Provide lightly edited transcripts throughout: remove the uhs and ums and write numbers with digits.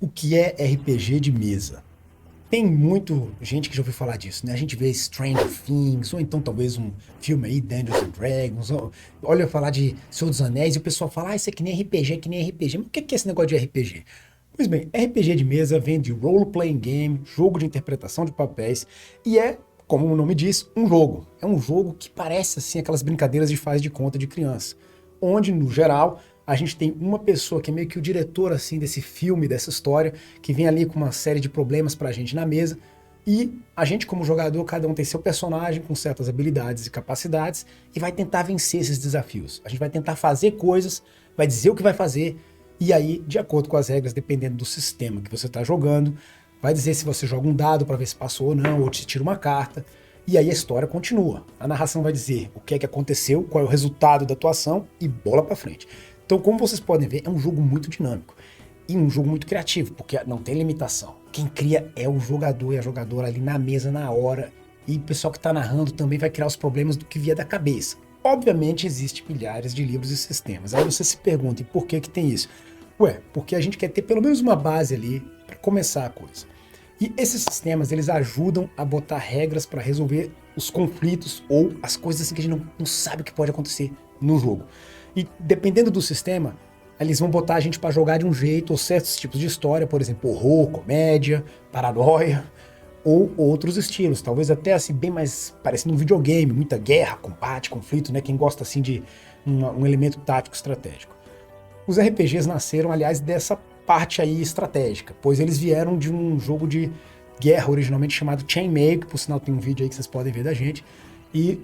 O que é RPG de mesa? Tem muito gente que já ouviu falar disso, né? A gente vê Stranger Things, ou então talvez um filme aí, Dungeons and Dragons, olha falar de Senhor dos Anéis e o pessoal fala, isso é que nem RPG, é que nem RPG. Mas o que é esse negócio de RPG? Pois bem, RPG de mesa vem de Role Playing Game, jogo de interpretação de papéis, e é, como o nome diz, um jogo. É um jogo que parece assim aquelas brincadeiras de faz de conta de criança, onde, no geral, a gente tem uma pessoa que é meio que o diretor assim desse filme, dessa história, que vem ali com uma série de problemas pra gente na mesa, e a gente como jogador, cada um tem seu personagem com certas habilidades e capacidades e vai tentar vencer esses desafios. A gente vai tentar fazer coisas, vai dizer o que vai fazer, e aí, de acordo com as regras, dependendo do sistema que você está jogando, vai dizer se você joga um dado para ver se passou ou não, ou se tira uma carta. E aí a história continua. A narração vai dizer o que é que aconteceu, qual é o resultado da atuação e bola para frente. Então, como vocês podem ver, é um jogo muito dinâmico e um jogo muito criativo, porque não tem limitação. Quem cria é o jogador e a jogadora ali na mesa, na hora, e o pessoal que está narrando também vai criar os problemas do que vier da cabeça. Obviamente, existem milhares de livros e sistemas. Aí você se pergunta, e por que que tem isso? Ué, porque a gente quer ter pelo menos uma base ali para começar a coisa. E esses sistemas, eles ajudam a botar regras para resolver os conflitos ou as coisas assim que a gente não sabe o que pode acontecer no jogo. E dependendo do sistema, eles vão botar a gente para jogar de um jeito ou certos tipos de história, por exemplo, horror, comédia, paranoia ou outros estilos, talvez até assim bem mais parecendo um videogame, muita guerra, combate, conflito, né? Quem gosta assim de um elemento tático estratégico. Os RPGs nasceram, aliás, dessa parte aí estratégica, pois eles vieram de um jogo de guerra originalmente chamado Chainmail, que por sinal tem um vídeo aí que vocês podem ver da gente, e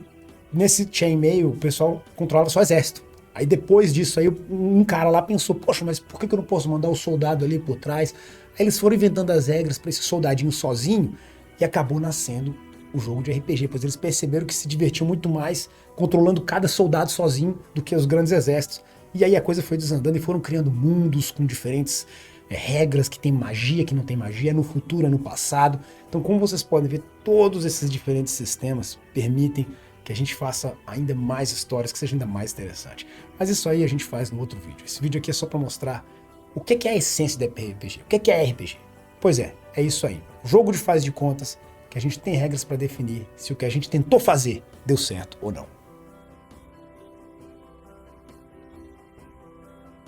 nesse Chainmail o pessoal controlava só o exército. Aí depois disso aí um cara lá pensou, poxa, mas por que eu não posso mandar o soldado ali por trás? Aí eles foram inventando as regras para esse soldadinho sozinho e acabou nascendo o jogo de RPG, pois eles perceberam que se divertiam muito mais controlando cada soldado sozinho do que os grandes exércitos. E aí a coisa foi desandando e foram criando mundos com diferentes regras, que tem magia, que não tem magia, é no futuro, é no passado. Então, como vocês podem ver, todos esses diferentes sistemas permitem que a gente faça ainda mais histórias, que seja ainda mais interessante. Mas isso aí a gente faz no outro vídeo. Esse vídeo aqui é só para mostrar o que é a essência do RPG. O que é RPG? Pois é isso aí. Jogo de faz de contas, que a gente tem regras para definir se o que a gente tentou fazer deu certo ou não.